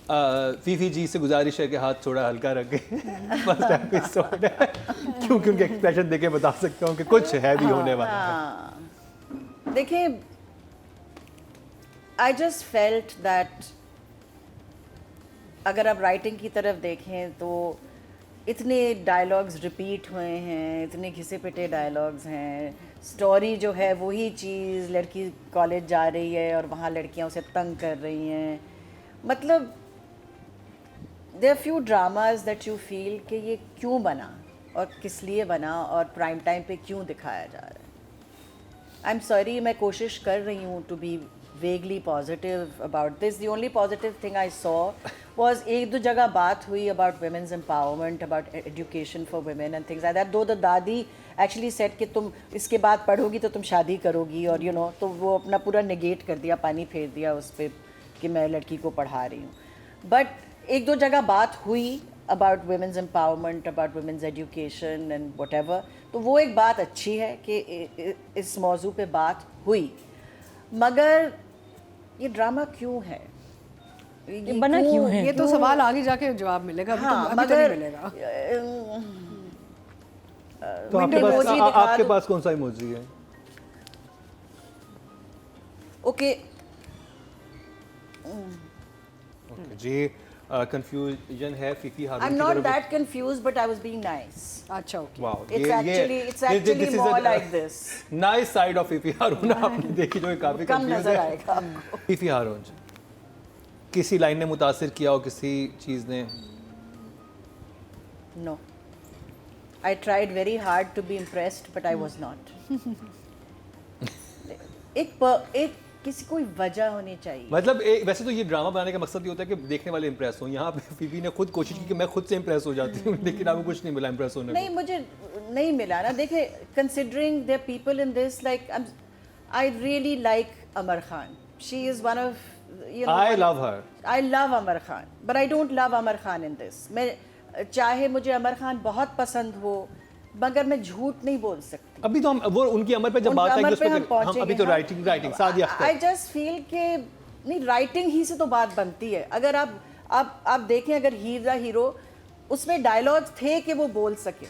Phi Phi जी से गुजारिश है कि हाथ थोड़ा हल्का रखें फर्स्ट एपिसोड है क्योंकि उनके एक्सप्रेशन देके बता सकता हूँ कि कुछ है भी होने वाला है। देखिए, आई जस्ट फेल्ट दैट अगर आप राइटिंग की तरफ देखें तो इतने डायलॉग्स रिपीट हुए हैं, इतने घिसे पिटे डायलॉग्स हैं, स्टोरी जो है वही चीज़, लड़की कॉलेज जा रही है और वहाँ लड़कियाँ उसे तंग कर रही हैं, मतलब there are few dramas that you feel कि ये क्यों बना और किस लिए बना और प्राइम टाइम पे क्यों दिखाया जा रहा है। आई एम सॉरी, मैं कोशिश कर रही हूँ to be vaguely positive about this. The only positive thing I saw was एक दो जगह बात हुई about women's empowerment, about education for women and things like that. Though the दादी actually said कि तुम इसके बाद पढ़ोगी तो तुम शादी करोगी और you know, तो वो अपना पूरा negate कर दिया, पानी फेर दिया उस पर कि मैं लड़की को पढ़ा रही हूँ। But एक दो जगह बात हुई about women's empowerment, about women's education and whatever, तो वो एक बात अच्छी है कि इस मौजू पे बात हुई, मगर ये ड्रामा क्यों है, ये बना क्यों है, ये तो सवाल आगे जाके जवाब मिलेगा, अभी हाँ, तो मगर नहीं मिलेगा। तो आपके पास कौन सा इमोजी है? ओके जी, कंफ्यूजन है Fifi Haroon I am not that confused but I was being nice. अच्छा, okay. Wow, It's actually more like this. Nice side of Fifi Haroon आपने देखी जो काफी कम कंफ्यूज नजर है। आएगा आपको। फीफी हारून किसी लाइन ने मुतासिर किया हो, किसी चीज ने? No. I tried very hard to be impressed but I was not. एक किसी कोई वजह होनी चाहिए। मतलब वैसे तो ये ड्रामा बनाने का मकसद ये होता है कि देखने वाले इंप्रेस हों। यहाँ पे फीफी ने खुद कोशिश की कि मैं खुद से इंप्रेस हो जाती हूँ, लेकिन आपको कुछ नहीं मिला इंप्रेस होने नहीं, मुझे नहीं मिला ना। देखिए, considering there are people in this, like I really like Amar Khan. She is one of, you know, I love her. I love Amar Khan, but I don't love Amar Khan in this. मैं चाहे मुझे अमर खान बहुत पसंद हो, मगर मैं झूठ नहीं बोल सकती। अभी तो हम वो उनकी अमर पे जब बात आएगी उस पे हम अभी तो writing Sadia Akhtar. I just feel कि नहीं, राइटिंग ही से तो बात बनती है। अगर आप देखें, अगर ही द हीरो, उसमें डायलॉग्स थे कि वो बोल सके,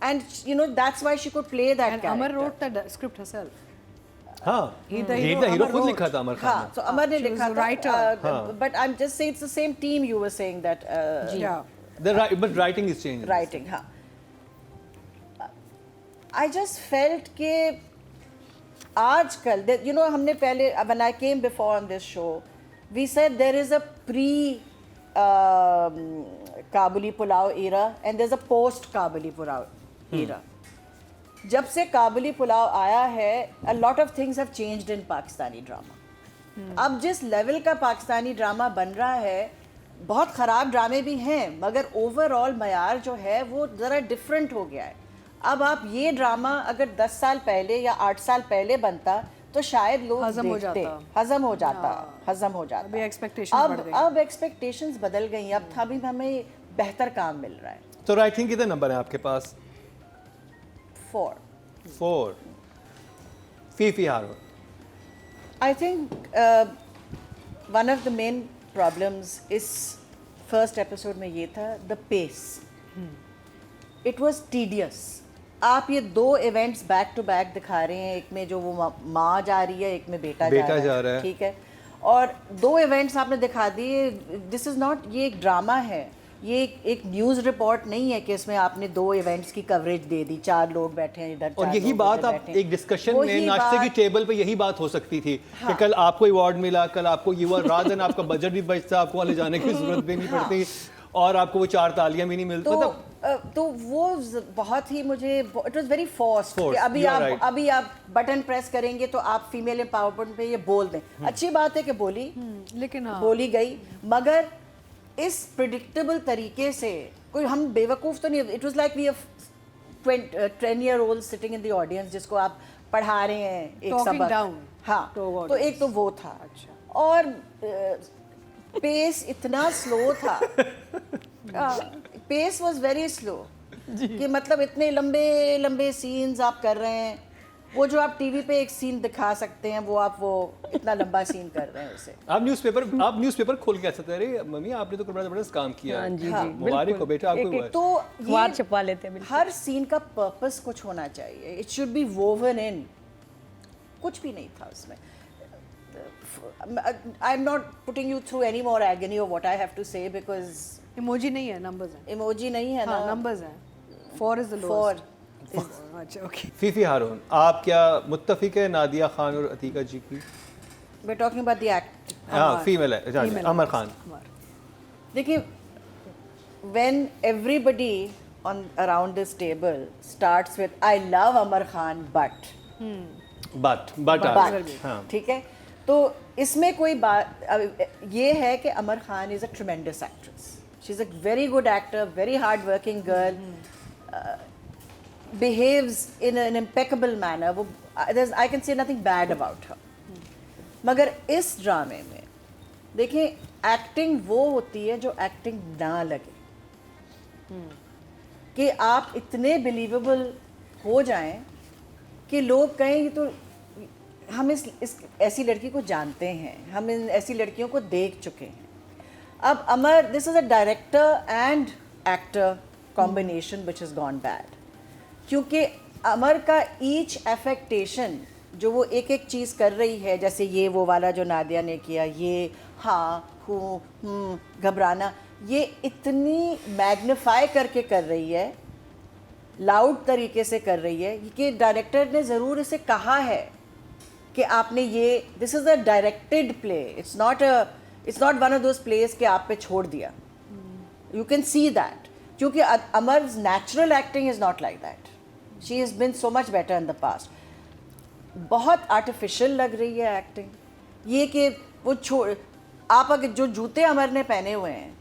and you know that's why she could play that character. Amar wrote the script herself. हाँ, ही द हीरो खुद लिखा था अमर खान। हाँ, तो अमर ने लिखा था, writer. But I am just saying it's the same team you were saying that. But writing is changing. Writing, हाँ। I just felt कि आजकल, you know, हमने पहले, when I came before on this show, we said there is a pre-Kabuli Pulao era and there's a post-Kabuli Pulao era. जब से काबुली पुलाव आया है, a lot of things have changed in Pakistani drama. अब जिस level का Pakistani drama बन रहा है, बहुत ख़राब ड्रामे भी हैं, मगर ओवरऑल मयार जो है वो ज़रा डिफरेंट हो गया है। अब आप ये ड्रामा अगर 10 साल पहले या 8 साल पहले बनता तो शायद लोग हज़म हो जाता। अभी expectations बढ़ गई। अब एक्सपेक्टेशंस बदल गई। अब अभी हमें बेहतर काम मिल रहा है। तो राइटिंग कितने नंबर है आपके पास? 4 Fifi Haroon. I think one of the main problems इस first episode में ये था the pace. It was tedious. आप ये 2 इवेंट्स बैक टू बैक दिखा रहे हैं, एक में जो वो माँ जा रही है, एक में बेटा जा रहा है, ठीक है, और 2 इवेंट्स आपने दिखा दिए। दिस इज़ नॉट, ये एक ड्रामा है, ये एक न्यूज़ रिपोर्ट नहीं है कि इसमें आपने 2 इवेंट्स की कवरेज दे दी, 4 लोग बैठे हैं इधर, और यही बात आप एक डिस्कशन में नाश्ते की टेबल पे यही बात हो सकती थी कि कल आपको अवार्ड मिला, कल आपको ये हुआ, रात दिन आपका बजट भी बचता, आपको वहाँ ले जाने की जरूरत भी नहीं पड़ती, और आपको वो 4 तालियां भी नहीं मिलती। तो वो बहुत ही मुझे, इट वाज वेरी फोर्स्ड कि अभी आप बटन प्रेस करेंगे तो आप फीमेल एम्पावरमेंट पे ये बोल दें। अच्छी बात है कि बोली, लेकिन बोली गई, मगर इस प्रिडिक्टेबल तरीके से कोई हम बेवकूफ़ तो नहीं। It was like we have 10-year-old sitting in the audience जिसको आप पढ़ा रहे हैं एक सबक। हाँ, तो एक तो वो था। और पेस इतना स्लो था, पेस वाज वेरी स्लो, कि मतलब इतने लंबे लंबे सीन्स आप कर रहे हैं वो जो आप टीवी पे एक सीन दिखा सकते हैं, वो इतना लंबा सीन कर रहे हैं उसे। आप न्यूज़पेपर खोल के ऐसा अरे मम्मी आपने तो बड़ा जबरदस्त काम किया हाँ है। जी, हाँ, जी, मुबारक हो बिल्कुल। बेटा आपको एक-एक हुआ है। तो अखबार ये छपवा लेते हैं बिल्कुल। हर सीन का पर्पस कुछ होना चाहिए, it should be woven in. कुछ भी नहीं था उसमें। I am not putting you through any more agony of what I have to say, because emoji नहीं है, नंबर्स हैं। इमोजी नहीं है ना। हाँ, नंबर्स हैं। 4 इज द लोएस्ट। 4 अच्छा, ओके। फीफी हारून, आप क्या मुत्तफिक है नादिया खान और अतीका जी की? We are talking about the act. हाँ फीमेल है, जानिए, अमर खान। देखिए, when everybody on around this table starts with I love Amar Khan but हाँ ठीक है, तो इसमें कोई बात ये है कि Amar Khan is a tremendous actress, she is a very good actor, very hard working girl, behaves in an impeccable manner, वो I can say nothing bad about her। मगर इस ड्रामे में देखिए, एक्टिंग वो होती है जो एक्टिंग ना लगे, कि आप इतने बिलीवेबल हो जाएं कि लोग कहें ये तो हम इस ऐसी लड़की को जानते हैं, हम इन ऐसी लड़कियों को देख चुके हैं। अब Amar, this is a director and actor combination which is gone bad, क्योंकि अमर का ईच एफेक्टेशन जो वो एक एक चीज़ कर रही है, जैसे ये वो वाला जो नादिया ने किया, ये हाँ हूँ घबराना, ये इतनी मैग्नीफाई करके कर रही है, लाउड तरीके से कर रही है कि डायरेक्टर ने ज़रूर इसे कहा है कि आपने ये, this is a directed play, it's not one of those place कि आप पे छोड़ दिया। यू कैन सी दैट, क्योंकि Amar's natural acting is not like that, she is been so much better in the past. बहुत आर्टिफिशियल लग रही है एक्टिंग, ये कि वो आप अगर जो जूते अमर ने पहने हुए हैं,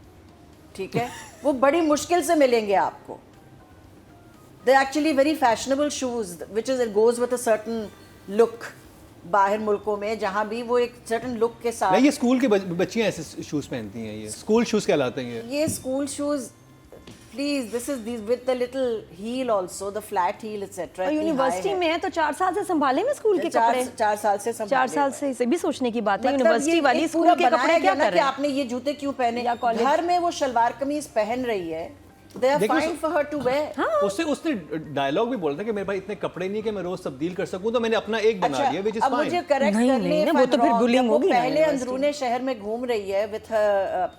ठीक है, वो बड़ी मुश्किल से मिलेंगे आपको। They actually very fashionable shoes which is goes with a certain look. बाहर मुल्कों में जहाँ भी वो एक सर्टन लुक के साथ, नहीं, ये स्कूल की बच्चियां ऐसे शूज़ पहनती हैं, ये स्कूल शूज़ कहलाते हैं ये school shoes. Please, this is this with the little heel also, the flat heel etcetera. और यूनिवर्सिटी में है तो 4 साल से संभाले में स्कूल के कपड़े। 4 साल से 4 साल से, इसे भी सोचने की बात है। मतलब यूनिवर्सिटी ये वाली एक स्कूल पूरा के कपड़े बनाया क्या गया ना कर कि रहे हैं? आपने ये जूते क्यों पहने? या कॉलेज- घर में वो शलवार कमीज पहन रही है, दे आर देखो, fine for her to wear. उसने डायलॉग भी बोला था कि मेरे पास इतने कपड़े नहीं कि मैं रोज तब्दील कर सकूं, तो मैंने अपना एक बना लिया, which is अब मुझे fine। करेक्ट नहीं, कर नहीं, ले, ना, if वो I'm तो फिर wrong, bullying जब वो होगी ना पहले यूनिवर्सिटी अंदरूने शहर में घूम रही है विथ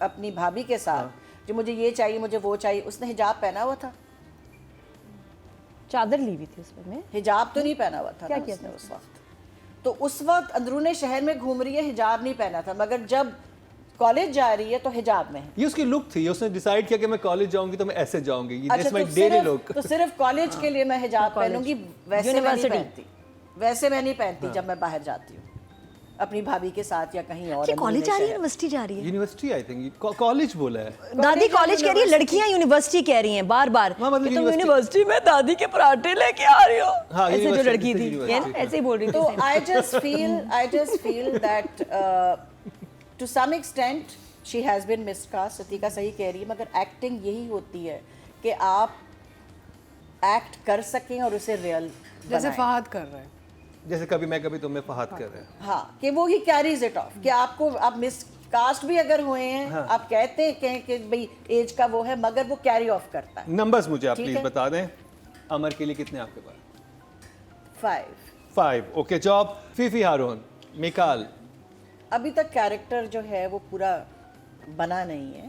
अपनी भाभी के साथ, जो मुझे ये चाहिए, मुझे वो चाहिए, उसने हिजाब पहना हुआ था? चादर ली हुई थी उसमें में। हिजाब तो नहीं पहना हुआ था क्या ना किया उसने था? उस वक्त? तो उस वक्त अंदरूने शहर में घूम रही है, हिजाब नहीं पहना था, मगर जब कॉलेज जा रही है तो हिजाब में है। ये उसकी लुक थी, उसने डिसाइड किया कि मैं कॉलेज जाऊंगी तो मैं ऐसे जाऊंगी, ये अच्छा, दिस माय तो डेली लुक। सिर्फ कॉलेज के लिए मैं हिजाब पहनूंगी, वैसे मैं नहीं University। पहनती, वैसे मैं नहीं पहनती जब मैं बाहर जाती हूँ अपनी भाभी के साथ या कहीं और। ये कॉलेज जा रही है, शहर। यूनिवर्सिटी जा रही है? यूनिवर्सिटी आई थिंक, कॉलेज बोला है। दादी कॉलेज कह रही है, लड़कियां यूनिवर्सिटी कह रही हैं बार बार हाँ, मतलब कि तुम यूनिवर्सिटी- यूनिवर्सिटी में दादी के पराठे लेके आ रही हो। हाँ, ऐसे जो यूनिवर्सिटी, लड़की थी, यूनिवर्सिटी, ये ना ऐसे ही बोल रही थी। तो same। I just feel that to some extent she has been miscast। Atika सही कह रही है, मगर एक्टिंग यही होती है कि आप एक्ट कर सकें और उसे रियल जैसे फहद कर रहे हैं। जैसे कभी मैं कभी तुम्हें फहद कर रहे हैं। हाँ, कि वो ही कैरीज इट ऑफ, कि आपको आप मिसकास्ट भी अगर हुए हैं, हाँ। आप कहते हैं कि भाई एज का वो है, मगर वो कैरी ऑफ करता है। नंबर्स मुझे आप ठीक प्लीज है। बता दें, अमर के लिए कितने आपके पास? 5। 5। ओके, जॉब फीफी हारून, मिकाल। अभी तक कैरेक्टर जो है वो पूरा बना नहीं है।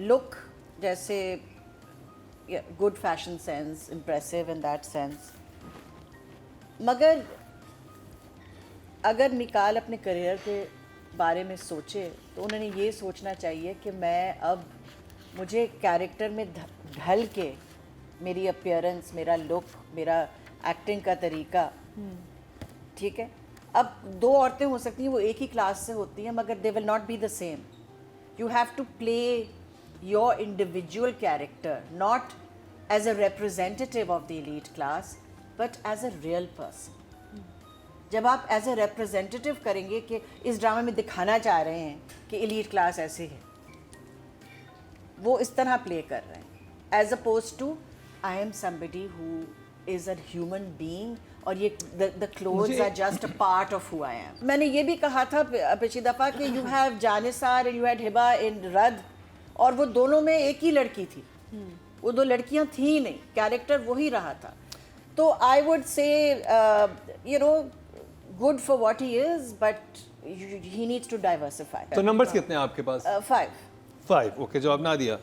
लुक जैसे good fashion sense, impressive in that sense, मगर अगर मिकाल अपने करियर के बारे में सोचे तो उन्होंने ये सोचना चाहिए कि मैं अब, मुझे कैरेक्टर में ढल के, मेरी अपीयरेंस, मेरा लुक, मेरा एक्टिंग का तरीका, ठीक है। अब 2 औरतें हो सकती हैं, वो एक ही क्लास से होती हैं, मगर they will not be the same. You have to play your individual character, not as a representative of the elite class, but as a real person. जब आप एज अ रिप्रेजेंटेटिव करेंगे कि इस ड्रामे में दिखाना चाह रहे हैं कि एलीट क्लास ऐसे है, वो इस तरह प्ले कर रहे हैं, as opposed to I am somebody who is a human being और ये the clothes are just a part of who I am. मैंने ये भी कहा था पिछली दफ़ा कि you have Jannisar and you had Hiba in रद और वो दोनों में एक ही लड़की थी, वो दो लड़कियां थी नहीं, कैरेक्टर वही रहा था. तो I would say you know good for what he is but he needs to diversify. तो नंबर्स कितने हैं आपके पास? 5. 5. ओके, जवाब ना दिया.